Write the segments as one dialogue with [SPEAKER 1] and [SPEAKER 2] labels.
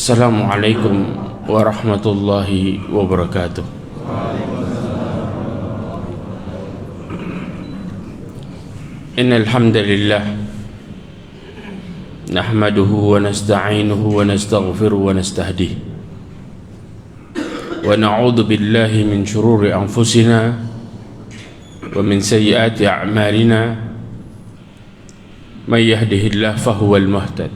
[SPEAKER 1] Assalamualaikum warahmatullahi wabarakatuh. Innal hamdalillah nahmaduhu wa nasta'inuhu wa nastaghfiruhu wa nastahdihi wa na'udzu billahi min shururi anfusina wa min sayyiati a'malina may yahdihillahu fahuwal muhtad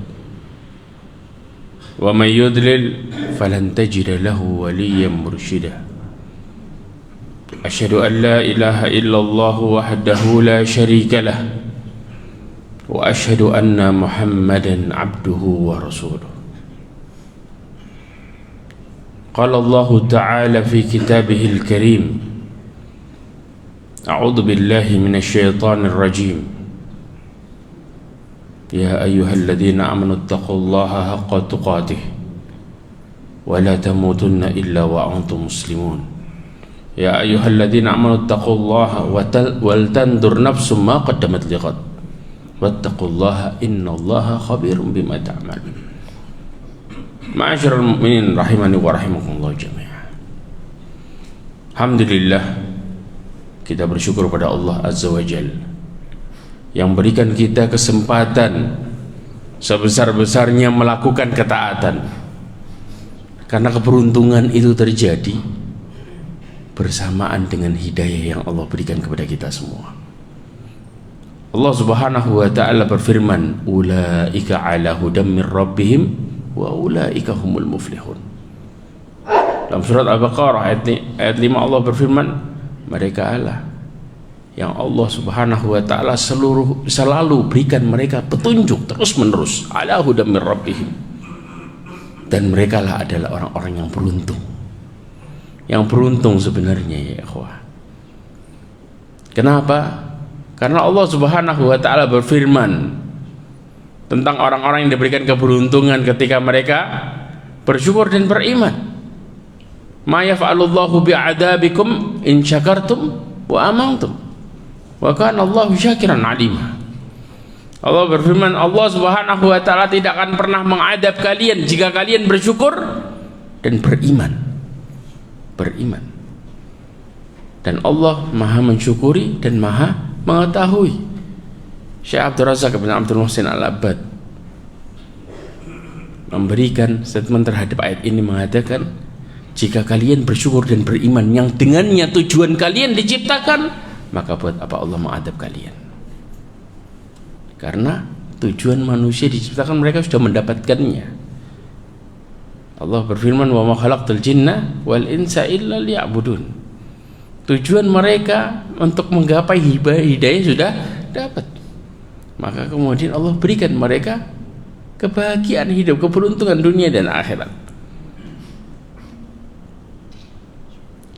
[SPEAKER 1] wa may yudlil falan tajida lahu waliyyan mursyida. Asyhadu an la ilaha illallah wahdahu la syarika lah wa asyhadu anna Muhammadan abduhu wa rasuluh. Qala Allah ta'ala fi kitabihil karim, a'udzu billahi minasy syaithanir rajim. Ya ayyuhalladzina amanu taqullaha haqqa tuqatih wa la tamutunna illa wa antum muslimun. Ya ayyuhalladzina amanu taqullaha wal tandur nafsum ma qaddamat lighad wattaqullaha innallaha khabirum bima ta'malun. Ma'asyiral mu'minin rahimani wa rahimakumullah jami'an. Alhamdulillah, kita bersyukur pada Allah Azza wa Jalla yang berikan kita kesempatan sebesar-besarnya melakukan ketaatan, karena keberuntungan itu terjadi bersamaan dengan hidayah yang Allah berikan kepada kita semua. Allah Subhanahu wa ta'ala berfirman, ulaika ala hudam mir rabbihim wa ulaika humul muflihun. Dalam surat Al-Baqarah ayat 5 Allah berfirman, mereka Allah yang Allah Subhanahu wa ta'ala selalu berikan mereka petunjuk terus menerus, ala hudam mir rabbihim, dan mereka lah adalah orang-orang yang beruntung. Yang beruntung sebenarnya ya ikhwah. Kenapa? Karena Allah Subhanahu wa ta'ala berfirman tentang orang-orang yang diberikan keberuntungan ketika mereka bersyukur dan beriman. Ma yaf'alullahu bi'adabikum in syakartum wa amantum wa kana Allahu syakiran alima. Allah berfirman, Allah Subhanahu wa ta'ala tidak akan pernah mengadab kalian jika kalian bersyukur dan beriman. Dan Allah Maha mensyukuri dan Maha mengetahui. Syekh Abdul Razak bin Abdul Muhsin Al-Abbad memberikan statement terhadap ayat ini, mengatakan, jika kalian bersyukur dan beriman yang dengannya tujuan kalian diciptakan, maka buat apa Allah mengadab kalian? Karena tujuan manusia diciptakan, mereka sudah mendapatkannya. Allah berfirman, wa ma khalaqtul jinna wal insa illa liya'budun. Tujuan mereka untuk menggapai hidayah sudah dapat, maka kemudian Allah berikan mereka kebahagiaan hidup, keberuntungan dunia dan akhirat.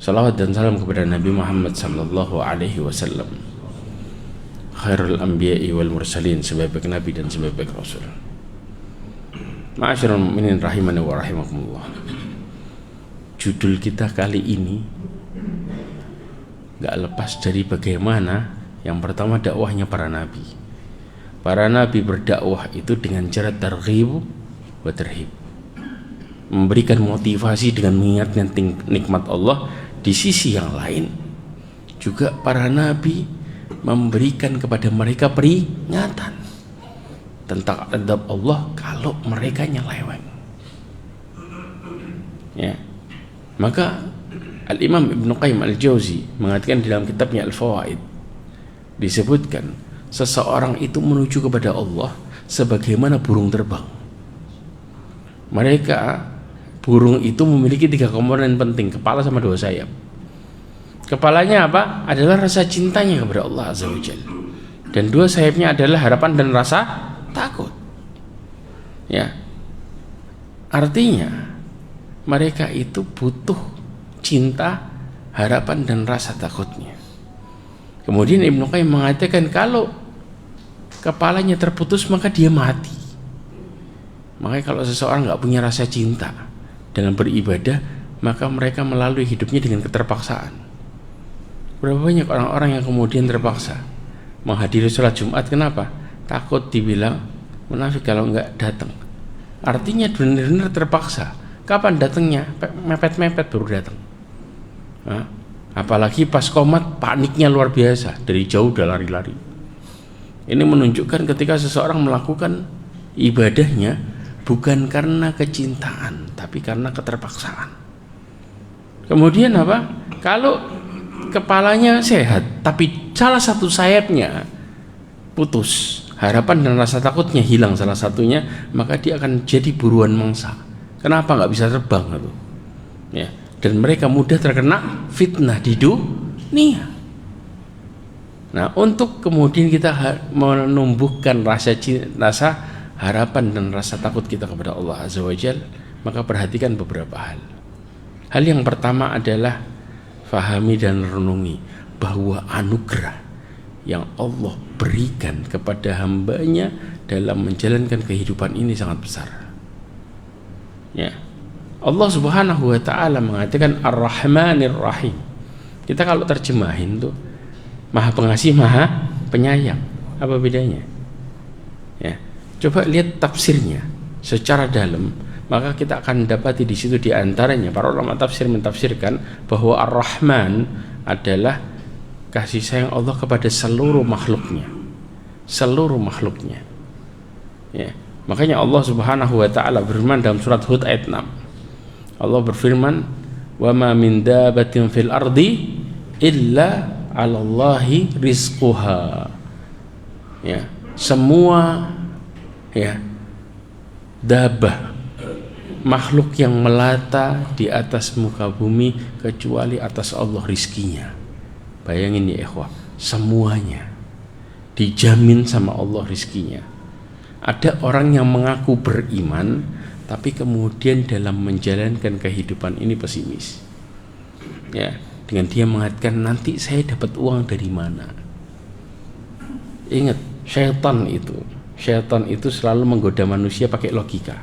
[SPEAKER 1] Salawat dan salam kepada Nabi Muhammad sallallahu alaihi wasallam, khairul anbiya'i wal mursalin, sebaik nabi dan sebaik rasul. Ma'asyiral mu'minin rahimani wa rahimakumullah. Judul kita kali ini gak lepas dari bagaimana yang pertama dakwahnya para nabi. Para nabi berdakwah itu dengan cara targhib wa tarhib, memberikan motivasi dengan mengingatkan nikmat Allah. Di sisi yang lain juga para nabi memberikan kepada mereka peringatan tentang adab Allah kalau mereka nyeleweng. Ya. Maka Al-Imam Ibnu Qayyim Al-Jauzi mengatakan dalam kitabnya Al-Fawaid, disebutkan seseorang itu menuju kepada Allah sebagaimana burung terbang. Burung itu memiliki 3 komponen penting, kepala sama 2 sayap. Kepalanya apa? Adalah rasa cintanya kepada Allah Azza wa Jalla, dan 2 sayapnya adalah harapan dan rasa takut. Ya, artinya mereka itu butuh cinta, harapan dan rasa takutnya. Kemudian Ibnu Qayyim mengatakan kalau kepalanya terputus maka dia mati. Makanya kalau seseorang nggak punya rasa cinta dalam beribadah, maka mereka melalui hidupnya dengan keterpaksaan. Berapa banyak orang-orang yang kemudian terpaksa menghadiri sholat Jumat. Kenapa? Takut dibilang munafik kalau nggak datang. Artinya benar-benar terpaksa. Kapan datangnya? Mepet-mepet baru datang. Nah, apalagi pas komat paniknya luar biasa, dari jauh udah lari-lari. Ini menunjukkan ketika seseorang melakukan ibadahnya bukan karena kecintaan, tapi karena keterpaksaan. Kemudian apa? Kalau kepalanya sehat, tapi salah satu sayapnya putus, harapan dan rasa takutnya hilang salah satunya, maka dia akan jadi buruan mangsa. Kenapa nggak bisa terbang itu? Ya, dan mereka mudah terkena fitnah di dunia. Nah, untuk kemudian kita menumbuhkan rasa harapan dan rasa takut kita kepada Allah Azza wa Jalla, maka perhatikan beberapa hal. Hal yang pertama adalah fahami dan renungi bahwa anugerah yang Allah berikan kepada hambanya dalam menjalankan kehidupan ini sangat besar. Ya, Allah Subhanahu wa Ta'ala mengatakan Ar-Rahmanir Rahim. Kita kalau terjemahin tuh Maha Pengasih, Maha Penyayang. Apa bedanya? Ya, coba lihat tafsirnya secara dalam, maka kita akan dapati di situ di antaranya para ulama tafsir mentafsirkan bahwa Ar-Rahman adalah kasih sayang Allah kepada seluruh makhluknya. Seluruh makhluknya. Ya. Makanya Allah Subhanahu wa Ta'ala berfirman dalam surat Hud ayat 6. Allah berfirman, "Wa ma min dabatin fil ardi illa 'alallahi rizquha." Ya, semua ya dabah makhluk yang melata di atas muka bumi kecuali atas Allah rizkinya. Bayangin ya ikhwah, semuanya dijamin sama Allah rizkinya. Ada orang yang mengaku beriman tapi kemudian dalam menjalankan kehidupan ini pesimis. Ya, dengan dia mengatakan nanti saya dapat uang dari mana? Ingat, syaitan itu selalu menggoda manusia pakai logika.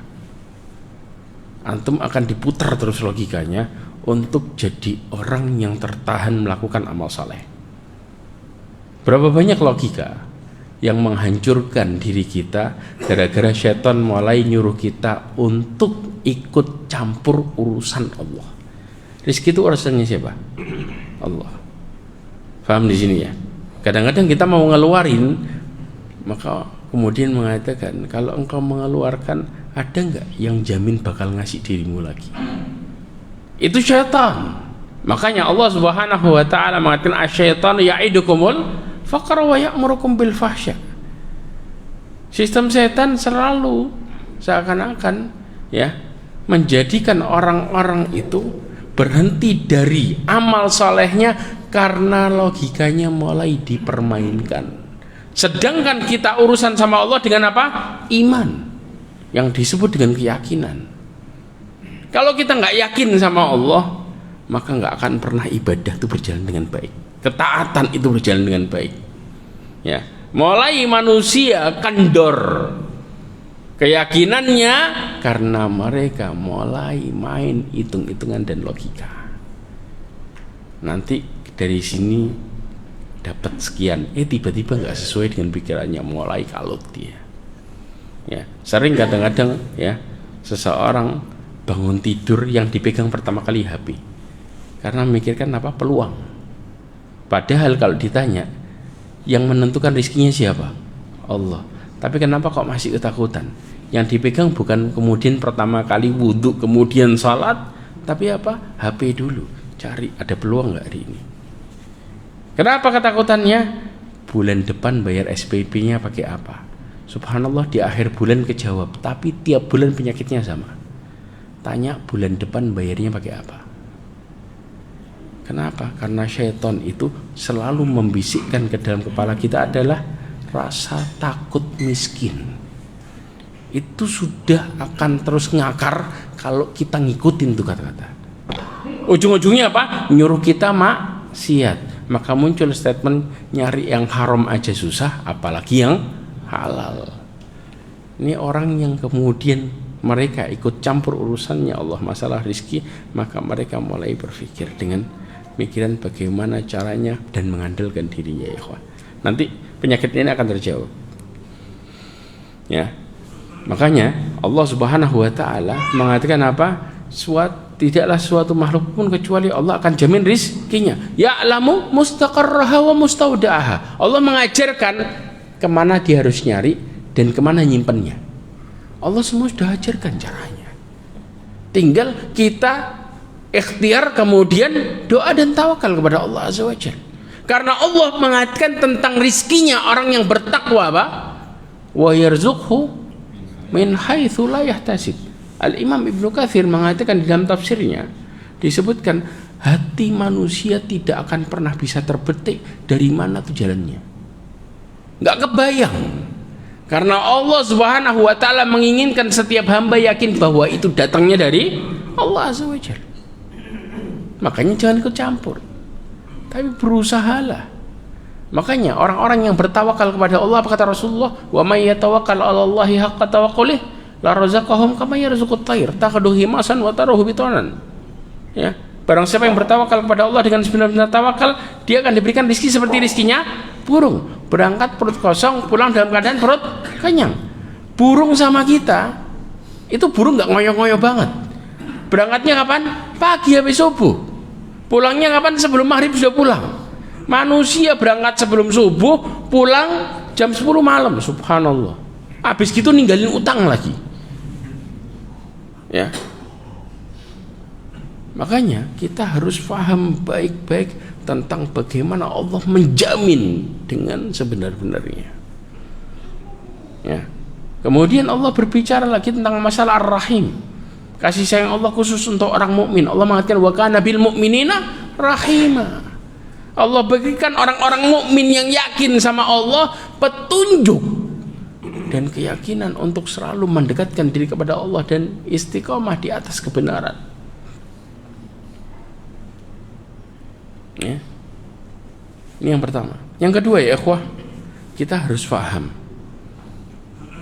[SPEAKER 1] Antum akan diputar terus logikanya untuk jadi orang yang tertahan melakukan amal saleh. Berapa banyak logika yang menghancurkan diri kita gara-gara syaitan mulai nyuruh kita untuk ikut campur urusan Allah. Rizki itu urusannya siapa? Allah. Paham di sini ya? Kadang-kadang kita mau ngeluarin, maka kemudian mengatakan kalau engkau mengeluarkan, ada nggak yang jamin bakal ngasih dirimu lagi? Itu syaitan. Makanya Allah Subhanahu wa Ta'ala mengatakan asy-syaitanu ya'idukumul faqra wa ya'murukum bil fahsya. Sistem setan selalu seakan-akan ya menjadikan orang-orang itu berhenti dari amal salehnya karena logikanya mulai dipermainkan. Sedangkan kita urusan sama Allah dengan apa? Iman, yang disebut dengan keyakinan. Kalau kita nggak yakin sama Allah, maka nggak akan pernah ibadah itu berjalan dengan baik, ketaatan itu berjalan dengan baik. Ya, mulai manusia kendor keyakinannya karena mereka mulai main hitung-hitungan dan logika. Nanti dari sini dapat sekian, tiba-tiba nggak sesuai dengan pikirannya, mulai kalut dia. Ya, sering kadang-kadang ya seseorang bangun tidur yang dipegang pertama kali HP karena memikirkan apa? Peluang. Padahal kalau ditanya yang menentukan rizkinya siapa? Allah. Tapi kenapa kok masih ketakutan? Yang dipegang bukan kemudian pertama kali wudhu kemudian salat, tapi apa? HP dulu, cari ada peluang nggak hari ini. Kenapa ketakutannya? Bulan depan bayar SPP-nya pakai apa? Subhanallah, di akhir bulan kejawab, tapi tiap bulan penyakitnya sama. Tanya bulan depan bayarnya pakai apa? Kenapa? Karena syaitan itu selalu membisikkan ke dalam kepala kita adalah rasa takut miskin. Itu sudah akan terus ngakar kalau kita ngikutin tuh kata-kata. Ujung-ujungnya apa? Nyuruh kita maksiat. Maka muncul statement nyari yang haram aja susah, apalagi yang halal. Ini orang yang kemudian mereka ikut campur urusannya Allah masalah rizki, maka mereka mulai berpikir dengan pikiran bagaimana caranya dan mengandalkan dirinya ya ikhwan. Nanti penyakit ini akan terjawab. Ya. Makanya Allah Subhanahu wa taala mengatakan apa? Tidaklah suatu makhluk pun kecuali Allah akan jamin rizkinya. Ya'lamu mustaqarraha wa mustaudaha. Allah mengajarkan kemana dia harus nyari dan kemana nyimpennya. Allah semua sudah ajarkan caranya. Tinggal kita ikhtiar, kemudian doa dan tawakal kepada Allah Azza wa Jalla. Karena Allah mengatakan tentang rizkinya orang yang bertakwa apa? Wa yarzuqhu min haitsu la yahtasib. Al-Imam Ibnu Katsir mengatakan di dalam tafsirnya disebutkan hati manusia tidak akan pernah bisa terbetik dari mana tuh jalannya. Nggak kebayang. Karena Allah Subhanahu wa taala menginginkan setiap hamba yakin bahwa itu datangnya dari Allah Azza wa Jalla. Makanya jangan ikut campur. Tapi berusahalah. Makanya orang-orang yang bertawakal kepada Allah, apa kata Rasulullah? Wa may yatawakkal 'ala Allahi haqqa tawakkulih la razaqahum kama yarzuqut tayr takhadu himasan wa taruhu bitanan. Ya, barang siapa yang bertawakal kepada Allah dengan sebenar-benar tawakal, dia akan diberikan rezeki seperti rezekinya burung, berangkat perut kosong, pulang dalam keadaan perut kenyang. Burung sama kita itu burung nggak ngoyo-ngoyo banget. Berangkatnya kapan? Pagi habis subuh. Pulangnya kapan? Sebelum maghrib sudah pulang. Manusia berangkat sebelum subuh, pulang jam 10 malam. Subhanallah. Habis gitu ninggalin utang lagi. Ya. Makanya kita harus paham baik-baik tentang bagaimana Allah menjamin dengan sebenar-benarnya. Ya. Kemudian Allah berbicara lagi tentang masalah Ar-Rahim. Kasih sayang Allah khusus untuk orang mukmin. Allah mengatakan wa kana bil mu'minina rahima. Allah berikan orang-orang mukmin yang yakin sama Allah petunjuk dan keyakinan untuk selalu mendekatkan diri kepada Allah dan istiqomah di atas kebenaran. Ya. Ini yang pertama. Yang kedua ya ikhwah, kita harus paham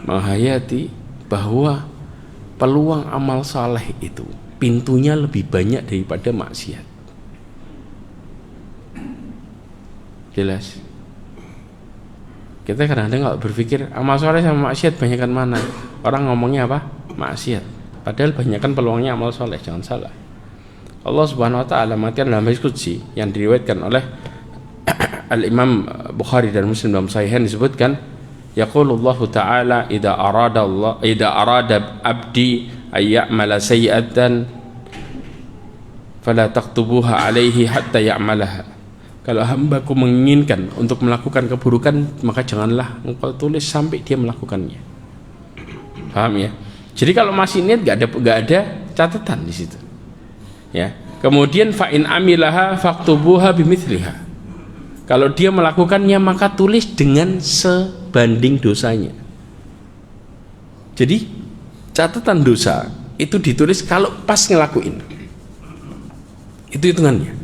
[SPEAKER 1] menghayati bahwa peluang amal saleh itu pintunya lebih banyak daripada maksiat. Jelas. Kita kadang-kadang kalau berpikir amal soleh sama maksiat banyakkan mana? Orang ngomongnya apa? Maksiat. Padahal banyakkan peluangnya amal soleh, jangan salah. Allah Subhanahu wa taala mengatakan dalam hadis qudsi yang diriwayatkan oleh Al-Imam Bukhari dan Muslim dalam sahihain disebutkan, yaqulullahu ta'ala idza arada abdi ay ya'mala sayyi'atan fala taktubuha alaihi hatta ya'malaha. Kalau hambaku menginginkan untuk melakukan keburukan, maka janganlah engkau tulis sampai dia melakukannya. Paham ya? Jadi kalau masih niat nggak ada catatan di situ. Ya. Kemudian fa in amilaha faktubuha bimithliha. Kalau dia melakukannya maka tulis dengan sebanding dosanya. Jadi catatan dosa itu ditulis kalau pas ngelakuin. Itu hitungannya.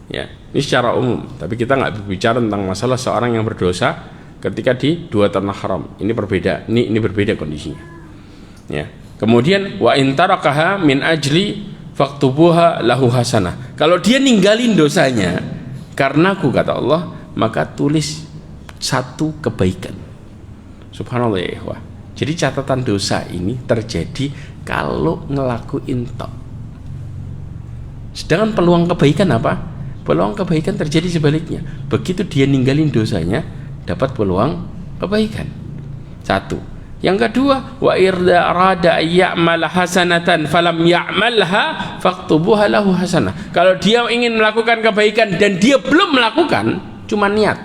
[SPEAKER 1] Ya. Ini secara umum, tapi kita nggak berbicara tentang masalah seorang yang berdosa ketika di dua tanah haram. Ini berbeda, ini berbeda kondisinya. Ya. Kemudian wa in tarakaha min ajli faktubuha lahu hasanah. Kalau dia ninggalin dosanya karena aku kata Allah, maka tulis satu kebaikan. Subhanallah ya ikhwah. Jadi catatan dosa ini terjadi kalau ngelakuin tok. Sedangkan peluang kebaikan apa? Peluang kebaikan terjadi sebaliknya. Begitu dia ninggalin dosanya, dapat peluang kebaikan. Satu. Yang kedua, wa irda arada ya'mal hasanatan falam ya'malha faktubuha lahu hasanah. Kalau dia ingin melakukan kebaikan dan dia belum melakukan, cuma niat,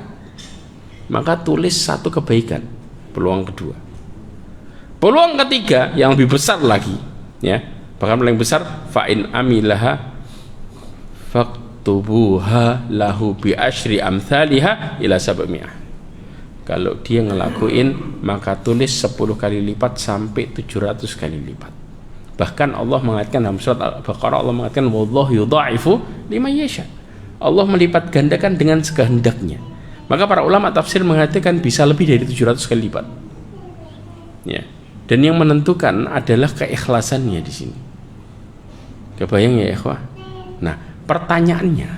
[SPEAKER 1] maka tulis satu kebaikan. Peluang kedua. Peluang ketiga yang lebih besar lagi, ya, bahkan paling besar, fa in amilaha tubuha lahu bi asyri amthaliha ila sab'mi'ah. Kalau dia ngelakuin maka tulis 10 kali lipat sampai 700 kali lipat. Bahkan Allah mengatakan dalam surat Al-Baqarah, Allah mengatakan wallahu yudha'ifu liman yasha. Allah melipat gandakan dengan sekehendaknya. Maka para ulama tafsir mengatakan bisa lebih dari 700 kali lipat. Ya. Dan yang menentukan adalah keikhlasannya di sini. Kebayang ya ikhwah? Nah, pertanyaannya,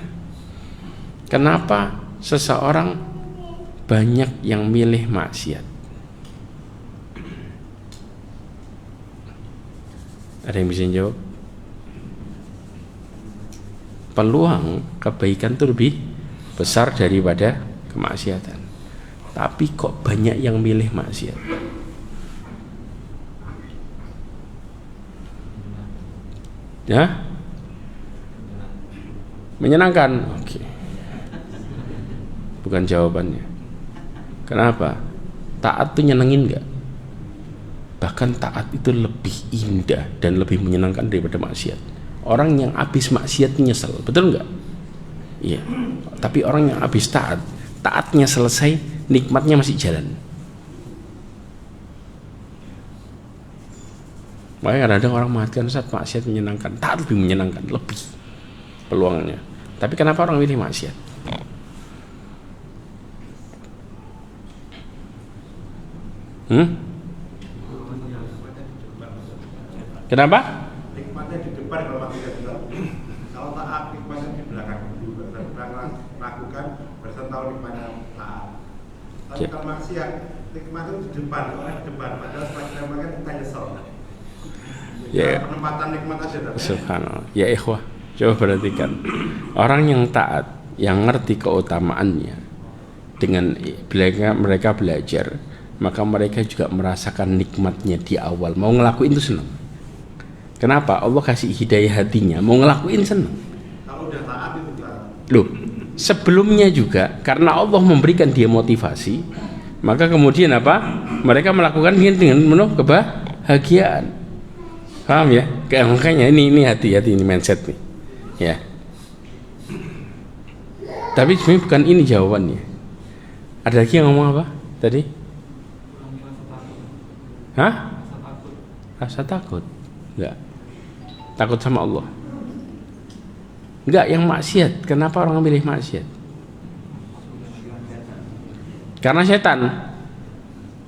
[SPEAKER 1] kenapa seseorang banyak yang milih maksiat? Ada yang bisa jawab? Peluang kebaikan itu lebih besar daripada kemaksiatan. Tapi kok banyak yang milih maksiat? Ya? Menyenangkan. Oke. Bukan jawabannya. Kenapa? Taat itu nyenengin nggak? Bahkan taat itu lebih indah dan lebih menyenangkan daripada maksiat. Orang yang habis maksiat nyesel, betul nggak? Iya. Tapi orang yang habis taat, taatnya selesai, nikmatnya masih jalan. Makanya kadang-kadang orang mengatakan Ustaz, maksiat menyenangkan, taat lebih menyenangkan, lebih peluangnya. Tapi kenapa orang pilih maksiat? Kenapa?
[SPEAKER 2] Nikmatnya di depan kalau maksiat itu. Kalau taat nikmatnya di belakang. Lakukan bersentuh nikmatnya taat. Tapi kalau maksiat nikmatnya di depan, orang di depan. Padahal setelah kita kita nyesel.
[SPEAKER 1] Ya.
[SPEAKER 2] Penempatan nikmat aja.
[SPEAKER 1] Subhanallah. Ya ikhwah, coba perhatikan. Orang yang taat, yang ngerti keutamaannya, dengan mereka belajar, maka mereka juga merasakan nikmatnya di awal. Mau ngelakuin itu senang. Kenapa? Allah kasih hidayah hatinya, mau ngelakuin senang.
[SPEAKER 2] Kalau udah taat itu kan.
[SPEAKER 1] Loh, sebelumnya juga karena Allah memberikan dia motivasi, maka kemudian apa? Mereka melakukan dengan penuh kebahagiaan. Paham ya? Makanya ini hati-hati, ini mindset nih. Ya. Tapi sebenarnya bukan ini jawabannya. Ada lagi yang ngomong apa tadi? Hah? Rasa takut? Enggak. Takut sama Allah? Enggak, yang maksiat. Kenapa orang milih maksiat? Karena setan.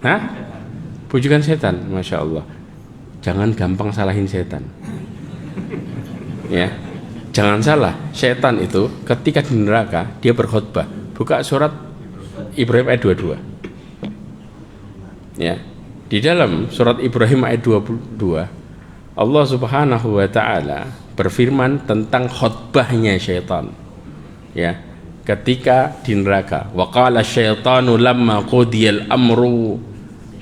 [SPEAKER 1] Hah? Bujukan setan, Masya Allah. Jangan gampang salahin setan. Ya. Jangan salah, setan itu ketika di neraka dia berkhutbah. Buka surat Ibrahim ayat 22. Ya. Di dalam surat Ibrahim ayat 22, Allah Subhanahu wa taala berfirman tentang khutbahnya syaitan. Ya. Ketika di neraka, wa qala syaitanu lamma qudiyal amru.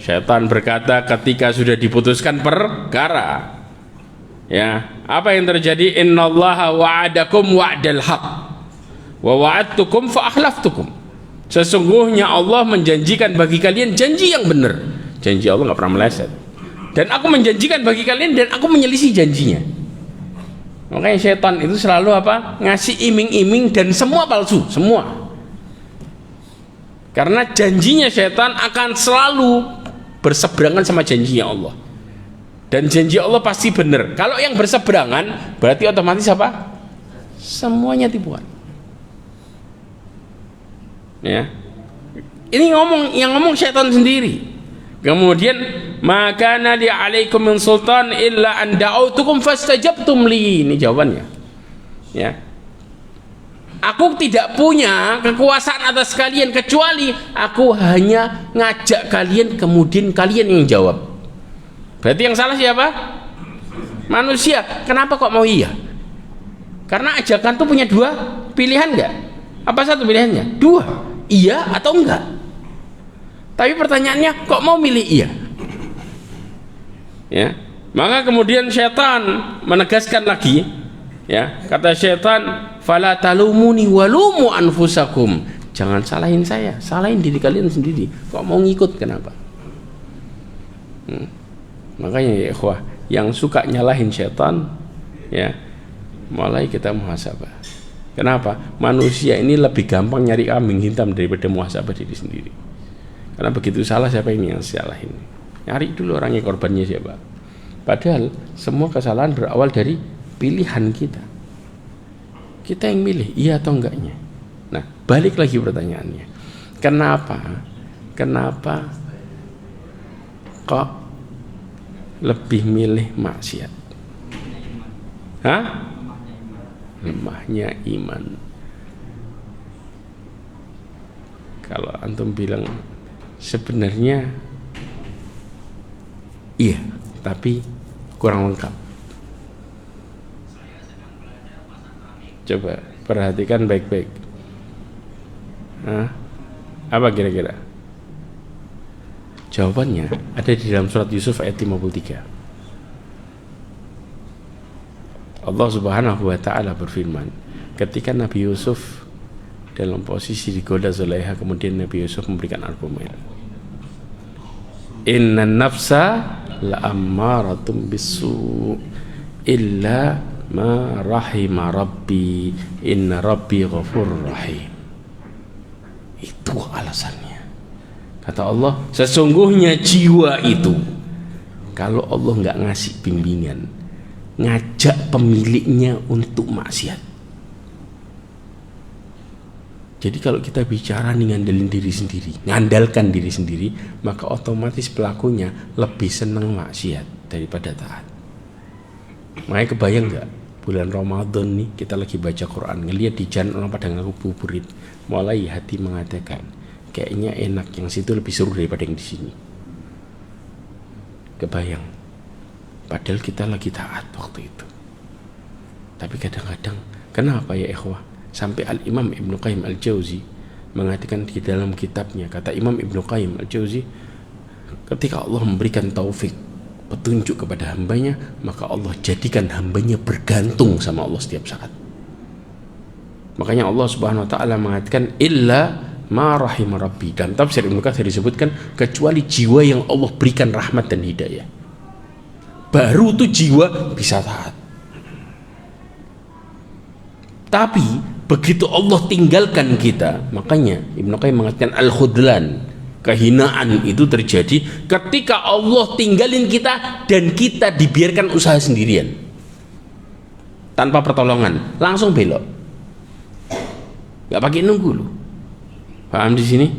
[SPEAKER 1] Syaitan berkata ketika sudah diputuskan perkara. Ya, apa yang terjadi? Innallaha wa'adakum wa'dal haq wa wa'adtukum fa akhlaftukum. Sesungguhnya Allah menjanjikan bagi kalian janji yang benar. Janji Allah enggak pernah meleset. Dan aku menjanjikan bagi kalian dan aku menyelisih janjinya. Makanya setan itu selalu apa? Ngasih iming-iming dan semua palsu, semua. Karena janjinya setan akan selalu berseberangan sama janjinya Allah. Dan janji Allah pasti benar. Kalau yang berseberangan berarti otomatis apa? Semuanya tipuan. Ya. Ini yang ngomong setan sendiri. Kemudian maka nali alaikum min sultan illa an da'autukum fastajabtum li. Ini jawabannya. Ya. Aku tidak punya kekuasaan atas kalian kecuali aku hanya ngajak kalian kemudian kalian yang jawab. Berarti yang salah siapa? Manusia. Kenapa kok mau iya? Karena ajakan tuh punya dua pilihan enggak? Apa satu pilihannya? Dua. Iya atau enggak? Tapi pertanyaannya kok mau milih iya? Ya. Maka kemudian syaitan menegaskan lagi, ya, kata syaitan, fala talumuni walumu anfusakum. Jangan salahin saya, salahin diri kalian sendiri. Kok mau ngikut kenapa? Makanya ya ikhwah, yang suka nyalahin syaitan, ya, mulai kita muhasabah. Kenapa? Manusia ini lebih gampang nyari kambing hitam daripada muhasabah diri sendiri. Karena begitu salah siapa ini yang salahin? Nyari dulu orangnya, korbannya siapa. Padahal semua kesalahan berawal dari pilihan kita. Kita yang milih iya atau enggaknya. Nah, balik lagi pertanyaannya. Kenapa kok lebih milih maksiat? Hah? Lemahnya iman. Kalau antum bilang sebenarnya iya, tapi kurang lengkap. Coba perhatikan baik-baik. Apa kira-kira? Jawabannya ada di dalam surat Yusuf ayat 53. Allah Subhanahu wa taala berfirman, ketika Nabi Yusuf dalam posisi digoda Zulaiha, kemudian Nabi Yusuf memberikan argumen, inna nafsa la'ammaratum bisu illa ma rahima rabbi inna rabbi ghafurur rahim. Itu alasannya. Kata Allah, sesungguhnya jiwa itu, kalau Allah nggak ngasih bimbingan, ngajak pemiliknya untuk maksiat. Jadi kalau kita bicara ngandalkan diri sendiri, maka otomatis pelakunya lebih senang maksiat daripada taat. Makanya kebayang nggak, bulan Ramadan nih kita lagi baca Quran, ngelihat di jalan orang pada ngabuburit, mulai hati mengatakan, kayaknya enak yang situ lebih seru daripada yang di sini. Kebayang, padahal kita lagi taat waktu itu. Tapi kadang-kadang, kenapa ya ikhwah? Sampai Al-Imam Ibnu Qayyim Al-Jauzi mengatakan di dalam kitabnya, kata Imam Ibnu Qayyim Al-Jauzi, ketika Allah memberikan taufik, petunjuk kepada hambanya, maka Allah jadikan hambanya bergantung sama Allah setiap saat. Makanya Allah Subhanahu wa taala mengatakan illa ma rahima rabbi. Dalam tafsir Ibnu Katsir disebutkan kecuali jiwa yang Allah berikan rahmat dan hidayah, baru tuh jiwa bisa taat. Tapi begitu Allah tinggalkan kita, makanya Ibnu Qayyim mengatakan al-khudlan, kehinaan itu terjadi ketika Allah tinggalin kita dan kita dibiarkan usaha sendirian tanpa pertolongan, langsung belok, nggak pakai nunggu loh. Paham di sini?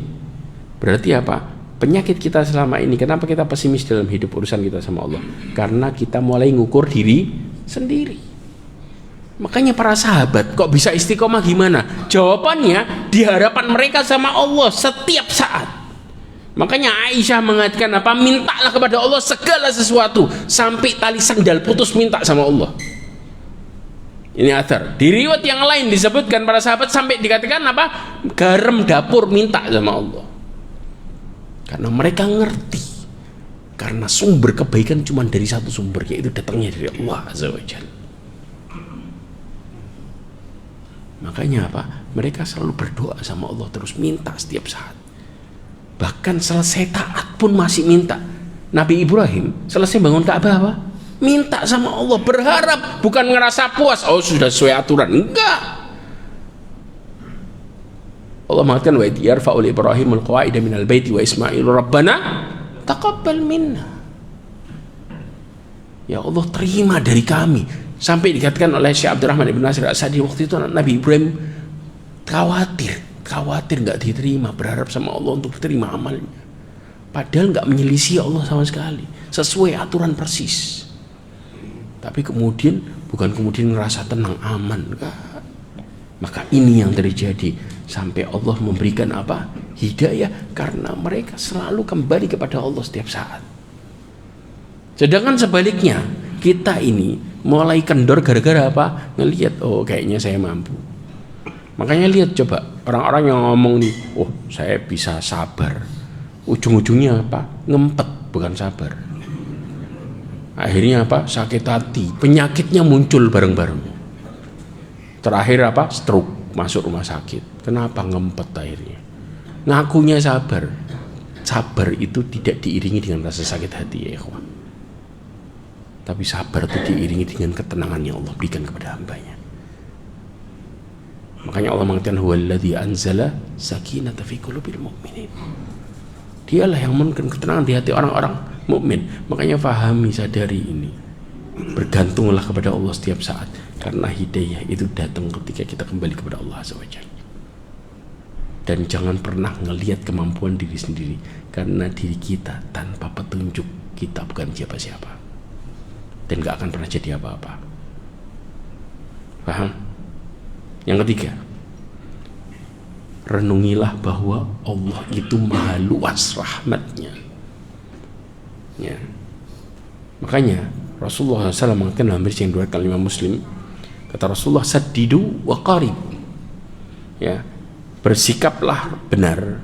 [SPEAKER 1] Berarti apa? Penyakit kita selama ini, kenapa kita pesimis dalam hidup urusan kita sama Allah? Karena kita mulai ngukur diri sendiri. Makanya para sahabat kok bisa istiqomah gimana? Jawabannya di hadapan mereka sama Allah setiap saat. Makanya Aisyah mengatakan apa? Mintalah kepada Allah segala sesuatu, sampai tali sandal putus minta sama Allah. Ini athar. Di riwayat yang lain disebutkan para sahabat sampai dikatakan apa? Garam dapur minta sama Allah. Karena mereka ngerti, karena sumber kebaikan cuma dari satu sumber, yaitu datangnya dari Allah Azza wa Jalla. Makanya apa? Mereka selalu berdoa sama Allah, terus minta setiap saat. Bahkan selesai taat pun masih minta. Nabi Ibrahim selesai bangun Ka'bah apa? Minta sama Allah, berharap, bukan ngerasa puas, oh sudah sesuai aturan. Enggak. Allah mengatakan wa yarfa'u Ibrahimul qawaida minal baiti wa Ismail rabbana taqabbal minna. Ya Allah, terima dari kami. Sampai dikatakan oleh Syekh Abdurrahman Ibn Nasir As-Sa'di, waktu itu Nabi Ibrahim khawatir nggak diterima, berharap sama Allah untuk diterima amalnya, padahal nggak menyelisih Allah sama sekali, sesuai aturan persis. Tapi kemudian bukan ngerasa tenang aman, enggak. Maka ini yang terjadi, sampai Allah memberikan apa? Hidayah, karena mereka selalu kembali kepada Allah setiap saat. Sedangkan sebaliknya, kita ini mulai kendor gara-gara apa? Ngelihat, oh kayaknya saya mampu. Makanya lihat coba orang-orang yang ngomong nih, oh saya bisa sabar, ujung-ujungnya apa? Ngempet, bukan sabar. Akhirnya apa? Sakit hati, penyakitnya muncul bareng-bareng. Terakhir apa? Stroke, masuk rumah sakit. Kenapa? Ngempet akhirnya. Ngakunya sabar. Sabar itu tidak diiringi dengan rasa sakit hati ya ikhwan. Tapi sabar itu diiringi dengan ketenangan yang Allah berikan kepada hambanya. Makanya Allah mengatakan huwallazi anzala sakinata fi qulubil mu'minin. Dialah yang memberikan ketenangan di hati orang-orang mukmin. Makanya fahami, sadari ini. Bergantunglah kepada Allah setiap saat, karena hidayah itu datang ketika kita kembali kepada Allah Azza wa Jalla. Dan jangan pernah ngelihat kemampuan diri sendiri, karena diri kita tanpa petunjuk kita bukan siapa-siapa. Dan gak akan pernah jadi apa-apa. Paham? Yang ketiga, renungilah bahwa Allah itu maha luas rahmatnya ya. Makanya Rasulullah SAW mengatakan dalam hadis yang diriwayatkan Imam Muslim, Kata Rasulullah, saddidu wa qarib. Ya, bersikaplah benar,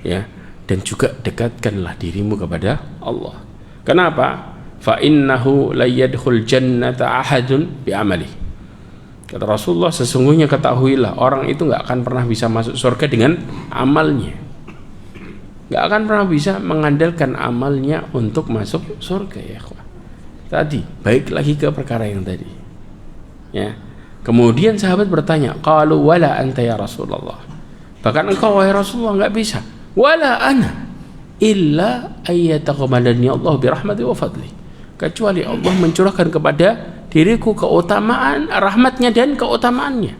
[SPEAKER 1] ya, dan juga dekatkanlah dirimu kepada Allah. Kenapa? Fa innahu la yadkhul jannata ahadun bi amali. Kata Rasulullah, sesungguhnya ketahuilah orang itu nggak akan pernah bisa masuk surga dengan amalnya. Nggak akan pernah bisa mengandalkan amalnya untuk masuk surga, ya ikhwah. Tadi baik lagi ke perkara yang tadi, ya. Kemudian sahabat bertanya, qalu wala anta ya Rasulullah. Bahkan engkau wahai Rasulullah nggak bisa. Wala ana illa ayyataqabbalani Allah bi rahmati wa fadli. Kecuali Allah mencurahkan kepada diriku keutamaan rahmatnya dan keutamaannya.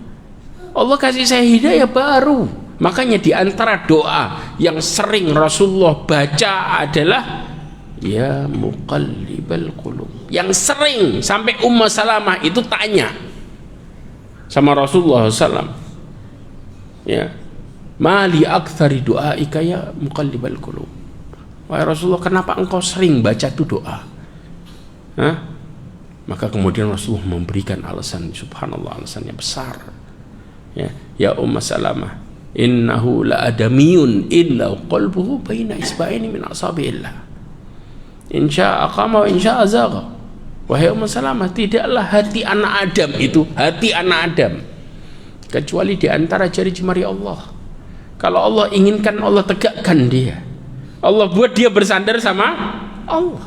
[SPEAKER 1] Allah kasih saya hidayah baru. Makanya di antara doa yang sering Rasulullah baca adalah ya muqallibal qulub. Yang sering sampai Ummu Salamah itu tanya sama Rasulullah SAW, ya, mali aktsari du'aika ya muqallibal qulub. Wahai Rasulullah, kenapa engkau sering baca itu doa? Hah? Maka kemudian Rasulullah memberikan alasan, subhanallah, alasannya besar. Ya Ummu Salamah, innahu la adamiyun illa qalbuhu baina isba'aini min asabi'illah. Insya aqama wa insya azagha. Wahai Ummu Salamah, tidaklah hati anak Adam itu, hati anak Adam, kecuali di antara jari jemari Allah. Kalau Allah inginkan, Allah tegakkan dia. Allah buat dia bersandar sama Allah.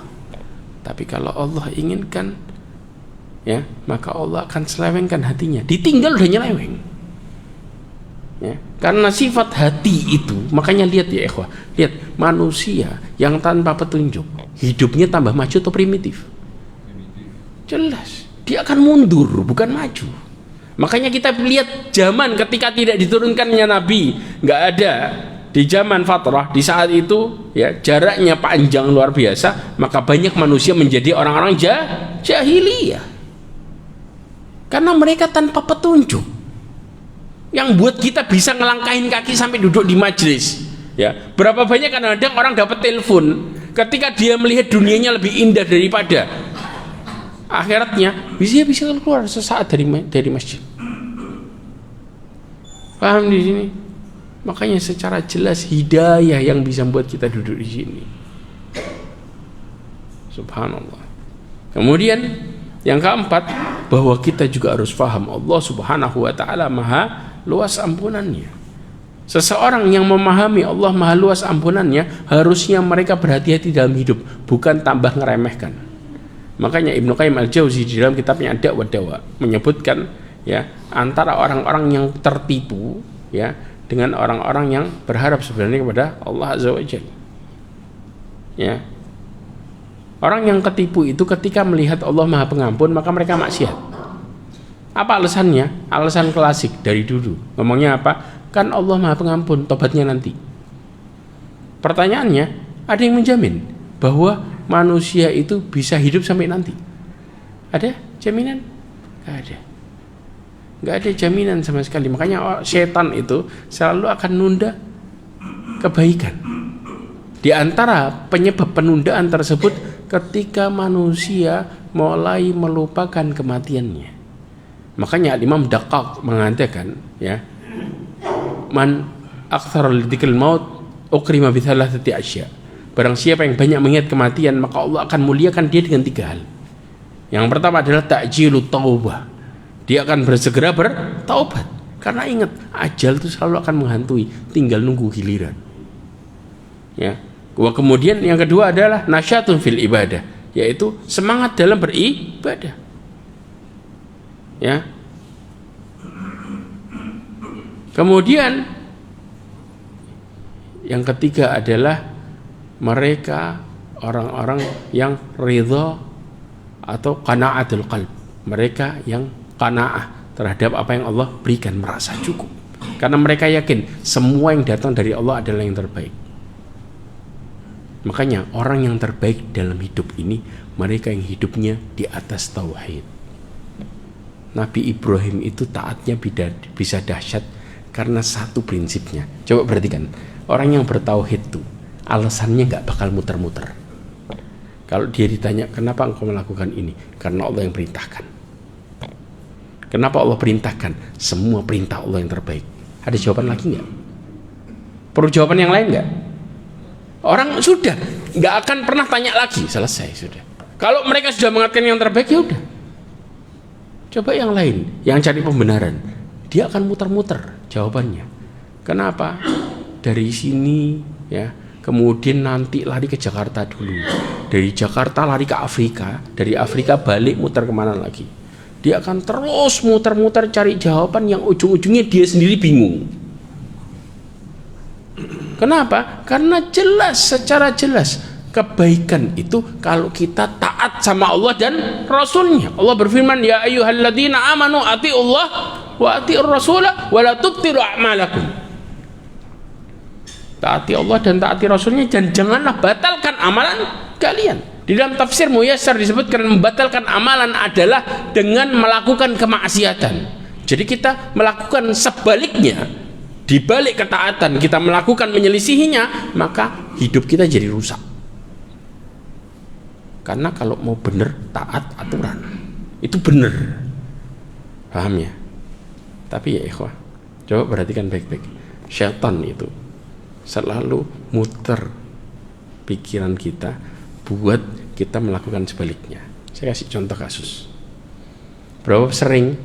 [SPEAKER 1] Tapi kalau Allah inginkan, ya, maka Allah akan selewengkan hatinya. Ditinggal udah nyeleweng. Ya, karena sifat hati itu, makanya lihat ya ikhwah, lihat manusia yang tanpa petunjuk, hidupnya tambah maju atau primitif? Jelas, dia akan mundur, bukan maju. Makanya kita lihat zaman ketika tidak diturunkannya Nabi, nggak ada. Di zaman fatrah, di saat itu, ya, jaraknya panjang luar biasa, maka banyak manusia menjadi orang-orang jahiliyah. Karena mereka tanpa petunjuk. Yang buat kita bisa ngelangkahin kaki sampai duduk di majelis, ya. Berapa banyak kadang-kadang orang dapat telepon ketika dia melihat dunianya lebih indah daripada akhiratnya, bisa keluar sesaat dari masjid. Paham di sini? Makanya secara jelas hidayah yang bisa membuat kita duduk di sini. Subhanallah. Kemudian yang keempat, bahwa kita juga harus paham Allah Subhanahu wa taala maha luas ampunannya. Seseorang yang memahami Allah maha luas ampunannya, harusnya mereka berhati-hati dalam hidup, bukan tambah ngeremehkan. Makanya Ibnu Qayyim Al-Jauzi di dalam kitabnya Ad-Da' wa Dawa menyebutkan, ya, antara orang-orang yang tertipu, ya, dengan orang-orang yang berharap sebenarnya kepada Allah Azza wa Jalla. Ya. Orang yang ketipu itu ketika melihat Allah Maha Pengampun, maka mereka maksiat. Apa alasannya? Alasan klasik dari dulu. Ngomongnya apa? Kan Allah Maha Pengampun, tobatnya nanti. Pertanyaannya, ada yang menjamin bahwa manusia itu bisa hidup sampai nanti? Ada jaminan? Gak ada. Gak ada jaminan sama sekali. Makanya setan itu selalu akan nunda kebaikan. Di antara penyebab penundaan tersebut ketika manusia mulai melupakan kematiannya. Makanya Imam Daqqaq mengatakan, ya, man aktsara lidzikril maut ukrima bi thalathati asya. Barang siapa yang banyak mengingat kematian, maka Allah akan muliakan dia dengan 3 hal. Yang pertama adalah ta'jilut taubah. Dia akan bersegera bertaubat. Karena ingat, ajal itu selalu akan menghantui, tinggal nunggu giliran. Ya. Kemudian yang kedua adalah nasyatun fil ibadah, yaitu semangat dalam beribadah. Ya. Kemudian yang ketiga adalah mereka orang-orang yang ridha atau qanaatul qalb. Mereka yang qanaah terhadap apa yang Allah berikan, merasa cukup. Karena mereka yakin semua yang datang dari Allah adalah yang terbaik. Makanya orang yang terbaik dalam hidup ini mereka yang hidupnya di atas tauhid. Nabi Ibrahim itu taatnya bisa dahsyat karena satu prinsipnya. Coba perhatikan, orang yang bertauhid itu alasannya nggak bakal muter-muter. Kalau dia ditanya kenapa engkau melakukan ini, karena Allah yang perintahkan. Kenapa Allah perintahkan? Semua perintah Allah yang terbaik. Ada jawaban lagi nggak? Perlu jawaban yang lain nggak? Orang sudah nggak akan pernah tanya lagi, selesai sudah. Kalau mereka sudah mengatakan yang terbaik, ya udah. Coba yang lain, yang cari pembenaran, dia akan muter-muter jawabannya. Kenapa? Dari sini, ya, kemudian nanti lari ke Jakarta dulu. Dari Jakarta lari ke Afrika, dari Afrika balik muter kemana lagi? Dia akan terus muter-muter cari jawaban yang ujung-ujungnya dia sendiri bingung. Kenapa? Karena jelas, secara jelas kebaikan itu kalau kita taat sama Allah dan Rasulnya. Allah berfirman, ya ayyuhalladzina amanu ati'ullah wa ati'ur rasulah wa la tubtilu a'malakum. Taati Allah dan taati Rasulnya, dan janganlah batalkan amalan kalian. Di dalam tafsir Muyassar disebutkan membatalkan amalan adalah dengan melakukan kemaksiatan. Jadi kita melakukan sebaliknya, di balik ketaatan kita melakukan menyelisihinya, maka hidup kita jadi rusak. Karena kalau mau benar taat aturan itu benar, paham ya? Tapi ya ikhwah, coba perhatikan baik-baik. Syaitan itu selalu muter pikiran kita buat kita melakukan sebaliknya. Saya kasih contoh kasus. Berapa sering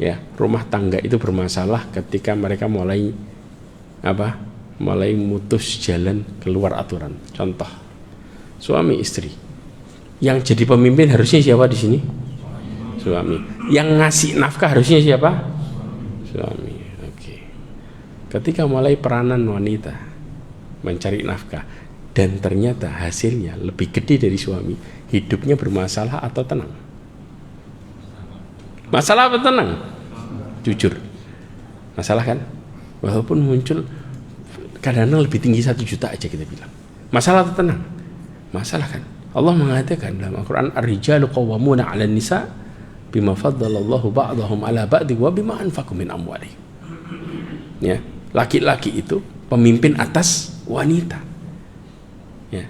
[SPEAKER 1] ya rumah tangga itu bermasalah ketika mereka mulai mutus jalan keluar aturan. Contoh, suami istri. Yang jadi pemimpin harusnya siapa di sini? Suami. Yang ngasih nafkah harusnya siapa? Suami. Oke. Ketika mulai peranan wanita mencari nafkah dan ternyata hasilnya lebih gede dari suami, hidupnya bermasalah atau tenang? Masalah atau tenang? Jujur, masalah kan? Walaupun muncul kadang-kadang lebih tinggi 1 juta aja kita bilang. Masalah atau tenang? Masalah kan? Allah mengatakan dalam Al-Quran, ar-rijalu qawwamuna 'alan nisa bima faddalallahu ba'dahum 'ala ba'di wa bima anfaqu min amwalihim. Ya, laki-laki itu pemimpin atas wanita. Ya.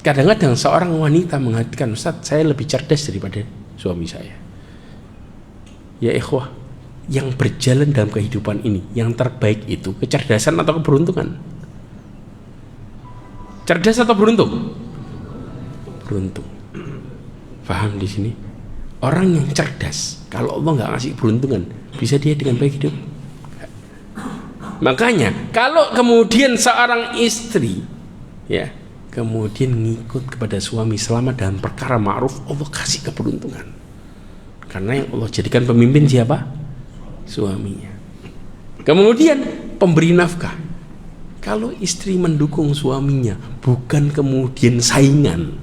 [SPEAKER 1] Kadang-kadang seorang wanita mengatakan, Ustaz, saya lebih cerdas daripada suami saya. Ya ikhwah, yang berjalan dalam kehidupan ini, yang terbaik itu kecerdasan atau keberuntungan? Cerdas atau beruntung? Beruntung. Paham di sini? Orang yang cerdas, kalau Allah nggak ngasih beruntungan, bisa dia dengan baik hidup? Makanya kalau kemudian seorang istri ya kemudian ngikut kepada suami selama dalam perkara ma'ruf, Allah kasih keberuntungan. Karena yang Allah jadikan pemimpin siapa? Suaminya. Kemudian pemberi nafkah. Kalau istri mendukung suaminya, bukan kemudian saingan,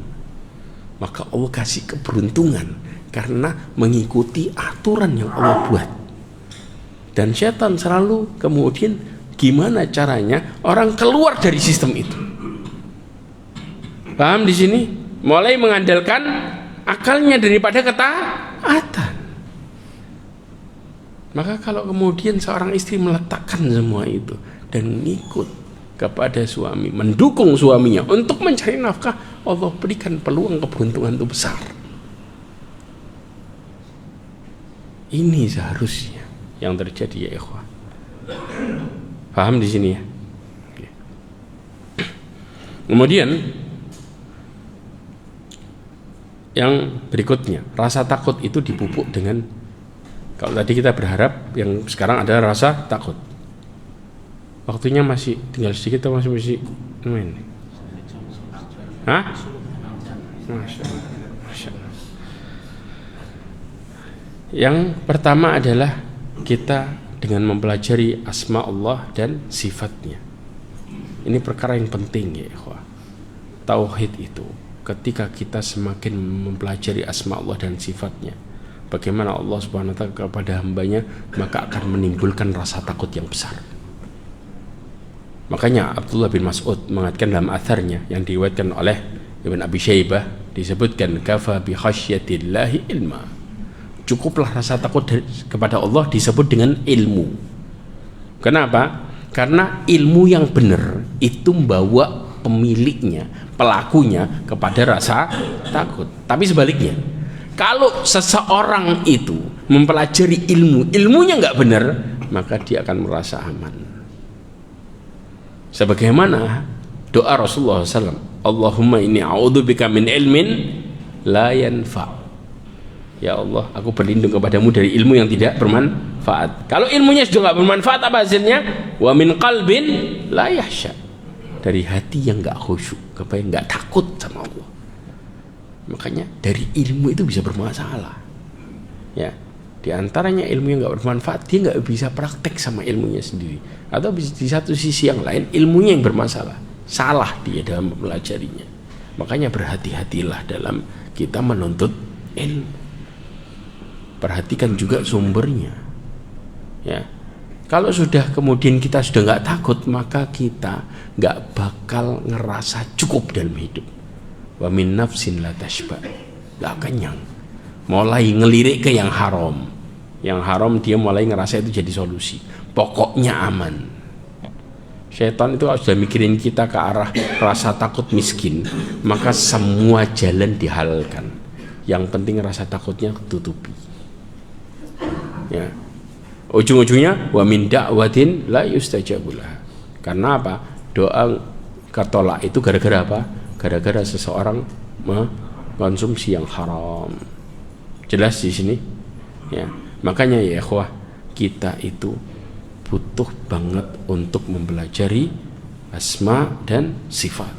[SPEAKER 1] maka Allah kasih keberuntungan karena mengikuti aturan yang Allah buat. Dan setan selalu kemudian gimana caranya orang keluar dari sistem itu. Paham di sini? Mulai mengandalkan akalnya daripada ketaatan. Maka kalau kemudian seorang istri meletakkan semua itu dan ngikut kepada suami, mendukung suaminya untuk mencari nafkah, Allah berikan peluang keberuntungan itu besar. Ini seharusnya yang terjadi ya ikhwah. Paham di sini ya? Kemudian yang berikutnya, rasa takut itu dipupuk dengan, kalau tadi kita berharap yang sekarang ada rasa takut. Waktunya masih tinggal sedikit atau masih main? Hah? Masya Allah. Yang pertama adalah kita dengan mempelajari asma Allah dan sifatnya. Ini perkara yang penting ya ikhwah. Tauhid itu ketika kita semakin mempelajari asma Allah dan sifatnya, bagaimana Allah Subhanahu wa ta'ala kepada hambanya, maka akan menimbulkan rasa takut yang besar. Makanya Abdullah bin Mas'ud mengatakan dalam atharnya yang diriwayatkan oleh Ibn Abi Syaibah, disebutkan kafa bi khasyatillahi ilma. Cukuplah rasa takut kepada Allah disebut dengan ilmu. Kenapa? Karena ilmu yang benar itu membawa pemiliknya, pelakunya kepada rasa takut. Tapi sebaliknya, kalau seseorang itu mempelajari ilmunya nggak benar, maka dia akan merasa aman. Sebagaimana doa Rasulullah SAW, Allahumma inni a'udzubika min ilmin la yanfa. Ya Allah, aku berlindung kepadamu dari ilmu yang tidak bermanfaat. Kalau ilmunya sudah nggak bermanfaat, apa hasilnya? Wa min qalbin la yahsya. Dari hati yang nggak khusyuk, kebayang nggak takut sama Allah. Makanya dari ilmu itu bisa bermasalah. Ya, di antaranya ilmu yang nggak bermanfaat, dia nggak bisa praktek sama ilmunya sendiri. Atau di satu sisi yang lain, ilmunya yang bermasalah, salah dia dalam mempelajarinya. Makanya berhati-hatilah dalam kita menuntut ilmu. Perhatikan juga sumbernya. Ya, kalau sudah kemudian kita sudah nggak takut, maka kita nggak bakal ngerasa cukup dalam hidup. Wa min nafsin la tashba, nggak kenyang. Mulai ngelirik ke yang haram. Yang haram dia mulai ngerasa itu jadi solusi. Pokoknya aman. Syaitan itu kalau sudah mikirin kita ke arah rasa takut miskin, maka semua jalan dihalalkan. Yang penting rasa takutnya tutupi. Ya. Ujung-ujungnya wa min da'watin la yustajabulah. Karena apa? Doa ketolak itu gara-gara apa? Gara-gara seseorang mengkonsumsi yang haram. Jelas di sini? Ya. Makanya ya ikhwah, kita itu butuh banget untuk mempelajari asma dan sifat.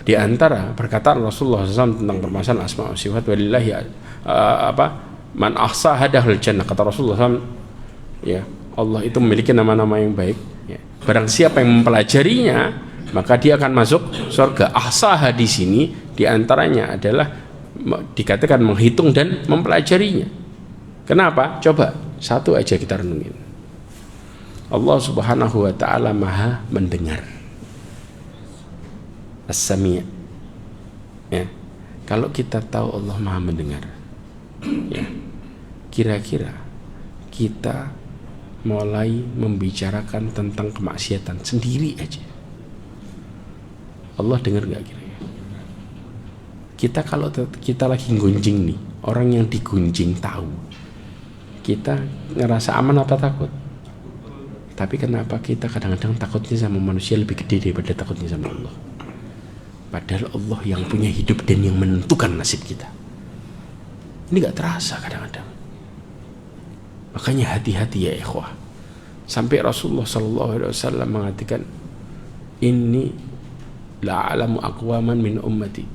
[SPEAKER 1] Di antara perkataan Rasulullah SAW tentang permasalahan asma wa sifat, walillahi man ahsaha dakhal jannah, kata Rasulullah SAW, ya, Allah itu memiliki nama-nama yang baik, ya. Barang siapa yang mempelajarinya, maka dia akan masuk surga. Ahsaha di sini diantaranya adalah dikatakan menghitung dan mempelajarinya. Kenapa? Coba satu aja kita renungin. Allah Subhanahu wa ta'ala maha mendengar, as-sami'. Ya. Kalau kita tahu Allah maha mendengar, ya, kira-kira kita mulai membicarakan tentang kemaksiatan sendiri aja, Allah dengar nggak kira-kira? Kita kalau kita lagi gunjing nih, orang yang digunjing tahu, kita ngerasa aman apa takut? Tapi kenapa kita kadang-kadang takutnya sama manusia lebih gede daripada takutnya sama Allah? Padahal Allah yang punya hidup dan yang menentukan nasib kita. Ini gak terasa kadang-kadang. Makanya hati-hati ya ikhwah. Sampai Rasulullah SAW mengatakan, inni la'alamu aqwaman min ummati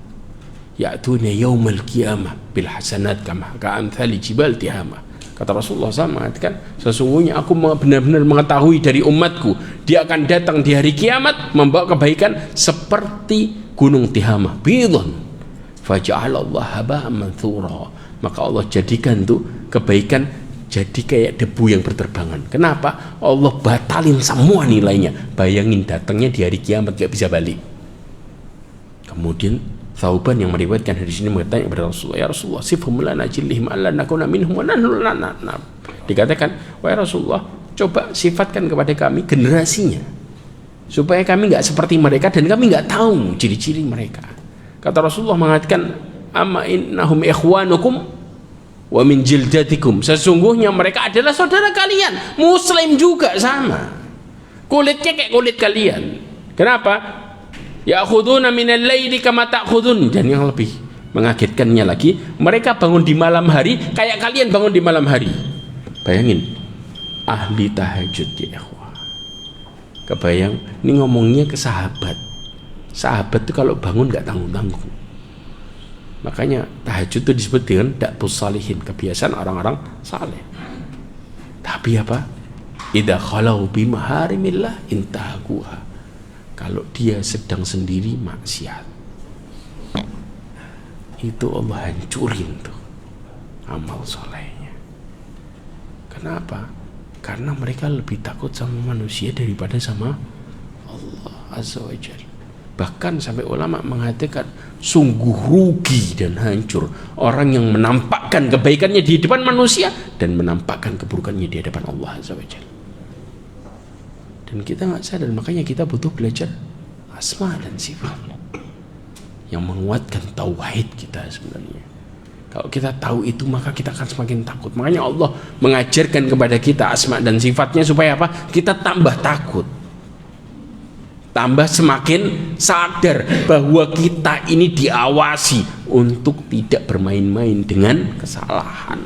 [SPEAKER 1] ya'tuna yawmal qiyamah bil hasanat kama ka'amthali jibal tihamah. Kata Rasulullah SAW mengatakan, sesungguhnya aku benar-benar mengetahui dari umatku, dia akan datang di hari kiamat membawa kebaikan seperti gunung Tihamah, bidhun faja'alallah haba'an manthura. Maka Allah jadikan tuh kebaikan jadi kayak debu yang berterbangan. Kenapa? Allah batalin semua nilainya. Bayangin datangnya di hari kiamat gak bisa balik. Kemudian Thauban yang meriwayatkan hadis ini bertanya kepada Rasulullah, ya Rasulullah, sifhum lana jillihim alla nakuna minhum wa nahnu lana. Dikatakan, wahai Rasulullah, coba sifatkan kepada kami generasinya, supaya kami nggak seperti mereka dan kami nggak tahu ciri-ciri mereka. Kata Rasulullah mengatakan, amma innahum ikhwanukum wa min jildatikum. Sesungguhnya mereka adalah saudara kalian, muslim juga sama, kulitnya kayak kulit kalian. Kenapa? Ya'khuduna minal laili kama ta'khudun. Dan yang lebih mengagetkannya lagi, mereka bangun di malam hari kayak kalian bangun di malam hari. Bayangin, ahli tahajud ya ikhwah. Kebayang, ini ngomongnya ke sahabat. Sahabat itu kalau bangun gak tanggung-tanggung. Makanya tahajud itu disebut dengan da'bus salihin, kebiasaan orang-orang saleh. Tapi apa? Idza khalau bi maharimillah intahaquha. Kalau dia sedang sendiri maksiat, itu Allah hancurin tuh amal solehnya. Kenapa? Karena mereka lebih takut sama manusia daripada sama Allah Azza wa Jalla. Bahkan sampai ulama mengatakan sungguh rugi dan hancur orang yang menampakkan kebaikannya di depan manusia dan menampakkan keburukannya di hadapan Allah Azza wa Jalla. Dan kita nggak sadar, makanya kita butuh belajar asma dan sifat yang menguatkan tauhid kita sebenarnya. Kalau kita tahu itu maka kita akan semakin takut. Makanya Allah mengajarkan kepada kita asma dan sifatnya supaya apa? Kita tambah takut, tambah semakin sadar bahwa kita ini diawasi untuk tidak bermain-main dengan kesalahan.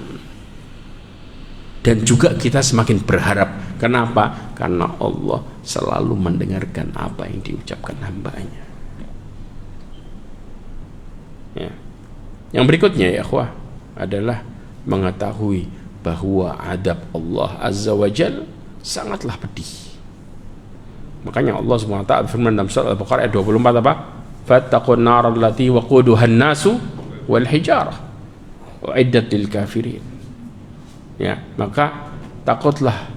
[SPEAKER 1] Dan juga kita semakin berharap. Kenapa? Karena Allah selalu mendengarkan apa yang diucapkan hambanya. Ya. Yang berikutnya ya akhwah adalah mengetahui bahwa adab Allah Azza wa Jal sangatlah pedih. Makanya Allah SWT firman dalam surah Al-Baqarah ayat 24 apa? Fattaqun nar allati waquduha an-nasu wal hijarah uiddat lil kafirin. Ya, maka takutlah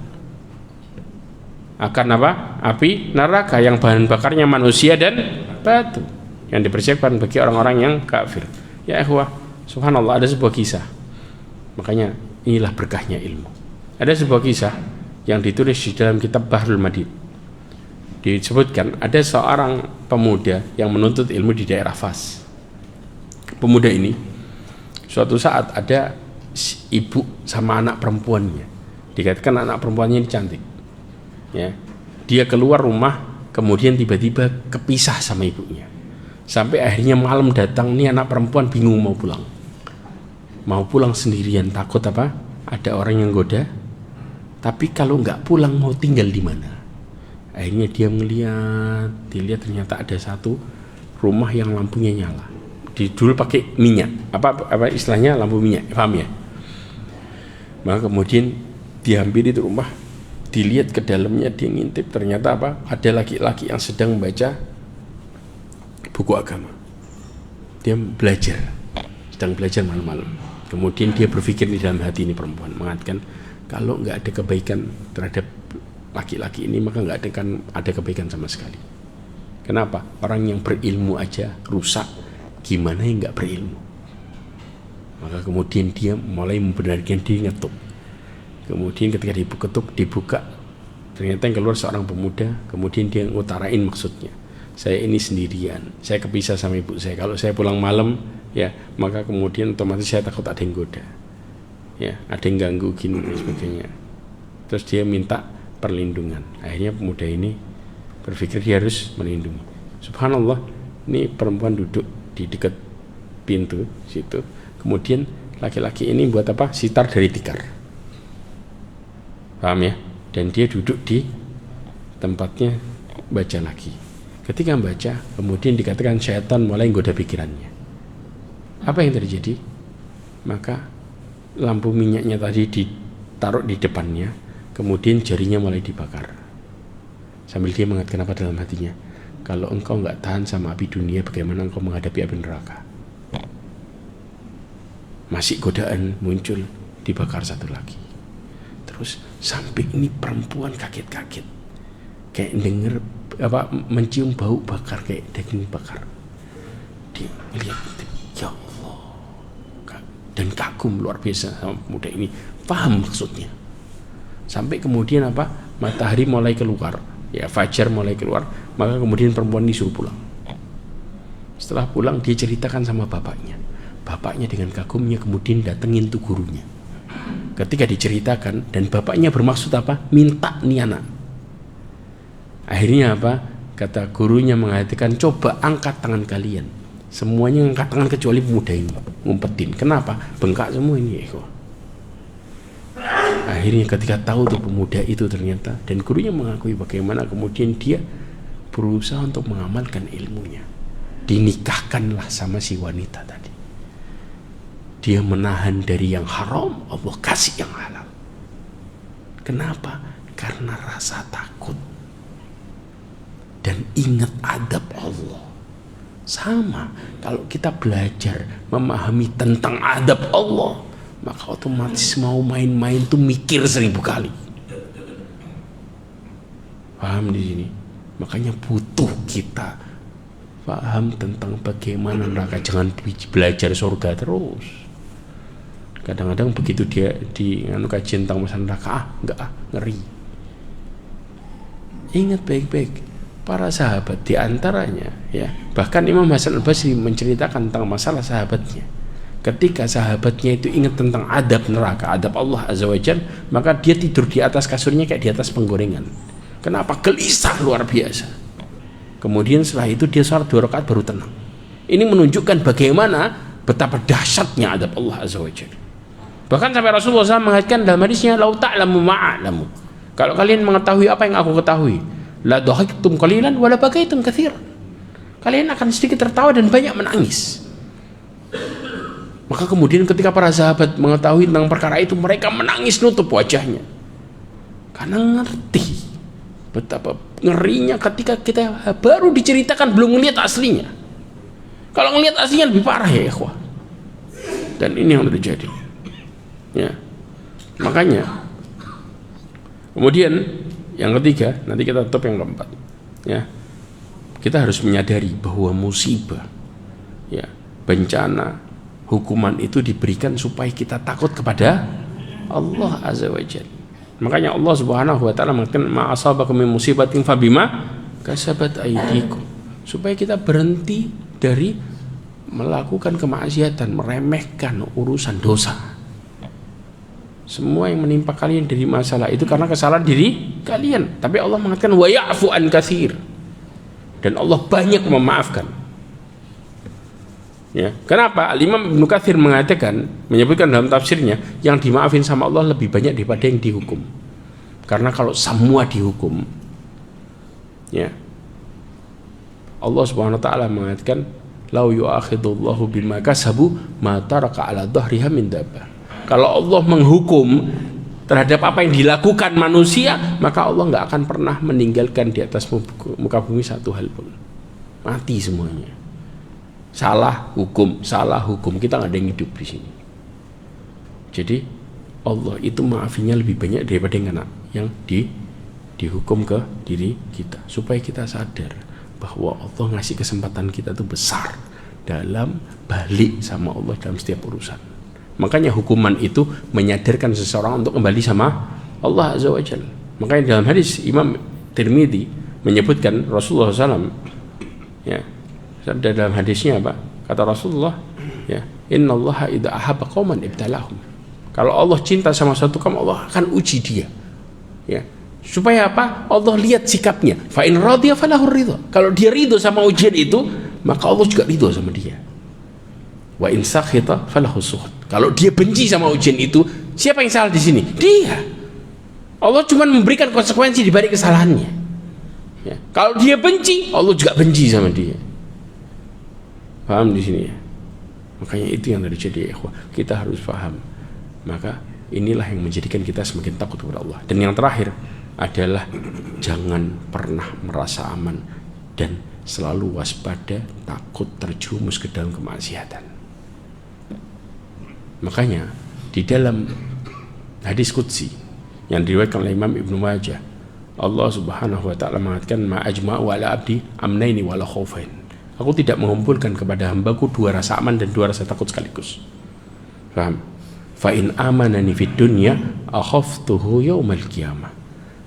[SPEAKER 1] akan apa? Api neraka yang bahan bakarnya manusia dan batu yang dipersiapkan bagi orang-orang yang kafir. Ya ikhwah, subhanallah, ada sebuah kisah. Makanya inilah berkahnya ilmu. Ada sebuah kisah yang ditulis di dalam kitab Bahrul Madid. Disebutkan ada seorang pemuda yang menuntut ilmu di daerah Fas. Pemuda ini suatu saat ada ibu sama anak perempuannya. Dikatakan anak perempuannya ini cantik. Ya. Dia keluar rumah, kemudian tiba-tiba kepisah sama ibunya. Sampai akhirnya malam datang, nih anak perempuan bingung mau pulang. Mau pulang sendirian, takut apa? Ada orang yang goda. Tapi kalau nggak pulang mau tinggal di mana? Akhirnya dia dilihat ternyata ada satu rumah yang lampunya nyala. Dulu pakai minyak, apa istilahnya lampu minyak, paham ya? Maka kemudian diambil itu rumah, dilihat ke dalamnya, dia ngintip, ternyata apa? Ada laki-laki yang sedang membaca buku agama. Dia sedang belajar malam-malam. Kemudian dia berpikir di dalam hati ini perempuan, mengatakan kalau nggak ada kebaikan terhadap laki-laki ini maka nggak akan ada kebaikan sama sekali. Kenapa? Orang yang berilmu aja rusak, gimana yang nggak berilmu? Maka kemudian dia mulai membenarkan diri ngetuk. Kemudian ketika dibuka, ternyata yang keluar seorang pemuda. Kemudian dia ngutarain maksudnya, saya ini sendirian, saya kepisah sama ibu saya. Kalau saya pulang malam, ya maka kemudian otomatis saya takut ada yang goda, ya ada yang ganggu gini dan sebagainya. Terus dia minta perlindungan. Akhirnya pemuda ini berpikir dia harus melindungi. Subhanallah, ini perempuan duduk di dekat pintu situ. Kemudian laki-laki ini buat apa? Sitar dari tikar. Paham ya? Dan dia duduk di tempatnya baca lagi. Ketika membaca, kemudian dikatakan syaitan mulai menggoda pikirannya. Apa yang terjadi? Maka lampu minyaknya tadi ditaruh di depannya, kemudian jarinya mulai dibakar. Sambil dia mengatakan apa dalam hatinya? Kalau engkau nggak tahan sama api dunia, bagaimana engkau menghadapi api neraka? Masih godaan muncul, dibakar satu lagi. Terus sampai ini perempuan kaget-kaget, kayak denger mencium bau bakar kayak daging bakar. Dia melihat, ya Allah, dan kagum luar biasa sama pemuda ini, paham maksudnya. Sampai kemudian apa? Matahari mulai keluar, ya fajar mulai keluar, maka kemudian perempuan disuruh pulang. Setelah pulang dia ceritakan sama bapaknya. Bapaknya dengan kagumnya kemudian datengin tuh gurunya. Ketika diceritakan dan bapaknya bermaksud apa? Minta nih anak. Akhirnya apa? Kata gurunya mengatakan, coba angkat tangan kalian. Semuanya angkat tangan kecuali pemuda ini, ngumpetin. Kenapa? Bengkak semua ini. Akhirnya ketika tahu tuh pemuda itu ternyata, dan gurunya mengakui bagaimana kemudian dia berusaha untuk mengamalkan ilmunya. Dinikahkanlah sama si wanita tadi. Dia menahan dari yang haram, Allah kasih yang halal. Kenapa? Karena rasa takut dan ingat adab Allah. Sama, kalau kita belajar memahami tentang adab Allah, maka otomatis mau main-main tuh mikir 1000 kali. Paham di sini? Makanya butuh kita paham tentang bagaimana neraka. Jangan belajar surga terus. Kadang-kadang begitu dia di kajian tentang masalah neraka, ngeri. Ingat baik-baik, para sahabat diantaranya, ya bahkan Imam Hasan Al-Basri menceritakan tentang masalah sahabatnya. ketika sahabatnya itu ingat tentang adab neraka, adab Allah Azza wa Jalla, maka dia tidur di atas kasurnya kayak di atas penggorengan. Kenapa? Gelisah luar biasa. Kemudian setelah itu dia sholat 2 rakaat baru tenang. Ini menunjukkan bagaimana betapa dahsyatnya adab Allah Azza wa Jalla. Bahkan sampai Rasulullah SAW mengatakan dalam hadisnya, lau ta'lamu ma'alamu, kalau kalian mengetahui apa yang aku ketahui, la dhahiktum qalilan wa la bakaitum katsiran, kalian akan sedikit tertawa dan banyak menangis. Maka kemudian ketika para sahabat mengetahui tentang perkara itu, mereka menangis nutup wajahnya karena ngerti betapa ngerinya ketika kita baru diceritakan belum melihat aslinya. Kalau ngelihat aslinya lebih parah ya ikhwah. Dan ini yang terjadi. Ya. Makanya kemudian yang ketiga, nanti kita tutup yang keempat. Ya. Kita harus menyadari bahwa musibah, ya, bencana, hukuman itu diberikan supaya kita takut kepada Allah Azza wa Jalla. Makanya Allah Subhanahu wa taala mengatakan ma asabakum min musibatin fabima kasabat aydikum, supaya kita berhenti dari melakukan kemaksiatan, meremehkan urusan dosa. Semua yang menimpa kalian dari masalah itu karena kesalahan diri kalian. Tapi Allah mengatakan wa ya'fu an katsir, dan Allah banyak memaafkan. Ya, kenapa? Imam Ibnu Katsir mengatakan, menyebutkan dalam tafsirnya, yang dimaafin sama Allah lebih banyak daripada yang dihukum. Karena kalau semua dihukum, ya, Allah Subhanahu wa taala mengatakan, "Lau yu'akhidullahu bima kasabu ma taraka 'ala dhahriha min dabbah." Kalau Allah menghukum terhadap apa yang dilakukan manusia, maka Allah nggak akan pernah meninggalkan di atas muka bumi satu hal pun. Mati semuanya. Salah hukum, kita nggak ada yang hidup di sini. Jadi Allah itu maafinya lebih banyak daripada yang dihukum ke diri kita, supaya kita sadar bahwa Allah ngasih kesempatan kita itu besar dalam balik sama Allah dalam setiap urusan. Makanya hukuman itu menyadarkan seseorang untuk kembali sama Allah Azza wa Jalla. Makanya dalam hadis Imam Tirmidzi menyebutkan Rasulullah SAW, ya, dalam hadisnya apa? Kata Rasulullah, ya, innallaha idza ahabba qauman ibtalahum. Kalau Allah cinta sama satu kaum, Allah akan uji dia. Ya. Supaya apa? Allah lihat sikapnya. Fa in radiya falahu ridha. Kalau dia ridho sama ujian itu, maka Allah juga ridho sama dia. Wa in sakhita falahu sukhut. Kalau dia benci sama ujian itu, siapa yang salah di sini? Dia. Allah cuma memberikan konsekuensi di balik kesalahannya. Ya. Kalau dia benci, Allah juga benci sama dia. Paham di sini ya? Makanya itu yang terjadi ya ikhwah. Kita harus paham. Maka inilah yang menjadikan kita semakin takut kepada Allah. Dan yang terakhir adalah jangan pernah merasa aman dan selalu waspada, takut terjerumus ke dalam kemaksiatan. Makanya di dalam hadis qudsi yang diriwayatkan oleh Imam Ibnu Majah, Allah Subhanahu wa taala mengatakan ma ajma'u ala abdi amnaini wala khaufain. Aku tidak mengumpulkan kepada hambaku dua rasa aman dan dua rasa takut sekaligus. Paham? Fa in amanani fid dunya akhaftuhu yaumal qiyamah.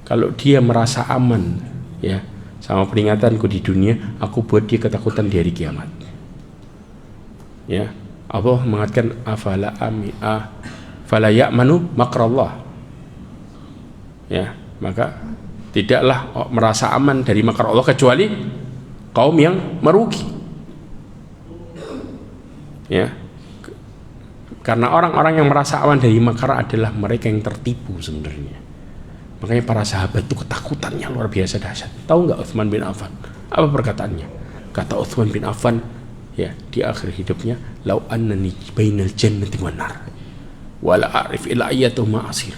[SPEAKER 1] Kalau dia merasa aman, ya, sama peringatanku di dunia, aku buat dia ketakutan di hari kiamat. Ya, Allah mengatakan fala ya'manu makrallah. Ya, maka tidaklah merasa aman dari makar Allah kecuali kaum yang merugi. Ya, karena orang-orang yang merasa aman dari makar adalah mereka yang tertipu sebenarnya. Makanya para sahabat itu ketakutannya luar biasa dahsyat. Tahu nggak Utsman bin Affan? Apa perkataannya? Kata Utsman bin Affan, ya, di akhir hidupnya, lau annani bainal jannati wan nar wala a'rif ila ayyatu ma'asir.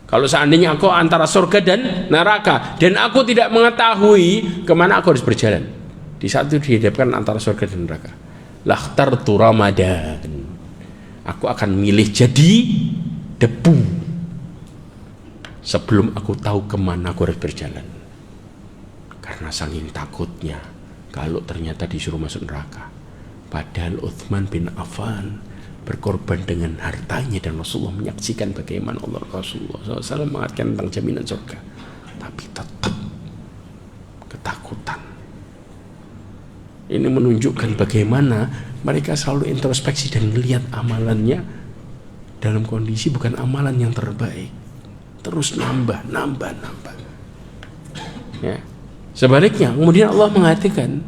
[SPEAKER 1] Kalau seandainya aku antara surga dan neraka dan aku tidak mengetahui kemana aku harus berjalan, di saat itu dihadapkan antara surga dan neraka, lakhtartu Ramadan, aku akan milih jadi debu sebelum aku tahu kemana aku harus berjalan. Karena saking takutnya kalau ternyata disuruh masuk neraka. Padahal Utsman bin Affan berkorban dengan hartanya dan Rasulullah menyaksikan bagaimana Rasulullah SAW mengatakan tentang jaminan surga, tapi tetap ketakutan. Ini menunjukkan bagaimana mereka selalu introspeksi dan melihat amalannya dalam kondisi bukan amalan yang terbaik, terus nambah. Ya. Sebaliknya, kemudian Allah mengatakan,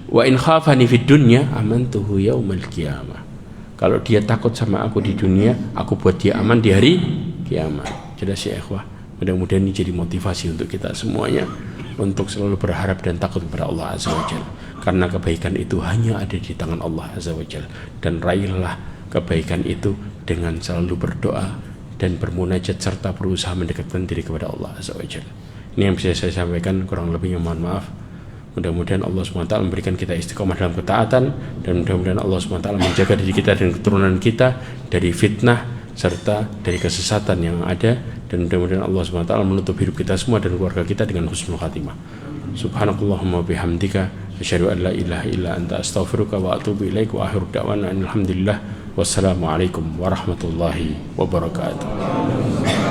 [SPEAKER 1] wa in khafani fid dunya amantuhu yaumal qiyamah. Kalau dia takut sama aku di dunia, aku buat dia aman di hari kiamat. Jelas ya ikhwah. Mudah-mudahan ini jadi motivasi untuk kita semuanya untuk selalu berharap dan takut kepada Allah Azza wa Jalla. Karena kebaikan itu hanya ada di tangan Allah Azza wa Jalla. Dan raihlah kebaikan itu dengan selalu berdoa dan bermunajat serta berusaha mendekatkan diri kepada Allah Azza wa Jalla. Ini yang bisa saya sampaikan, kurang lebihnya mohon maaf. Mudah-mudahan Allah SWT memberikan kita istiqomah dalam ketaatan, dan mudah-mudahan Allah SWT menjaga diri kita dan keturunan kita dari fitnah serta dari kesesatan yang ada, dan mudah-mudahan Allah SWT menutup hidup kita semua dan keluarga kita dengan husnul khatimah. Subhanakallahumma bihamdika asyhadu an la ilaha illa anta astaghfiruka wa atubu ilaik wa akhiru da'wana alhamdulillah wassalamu alaikum warahmatullahi wabarakatuh.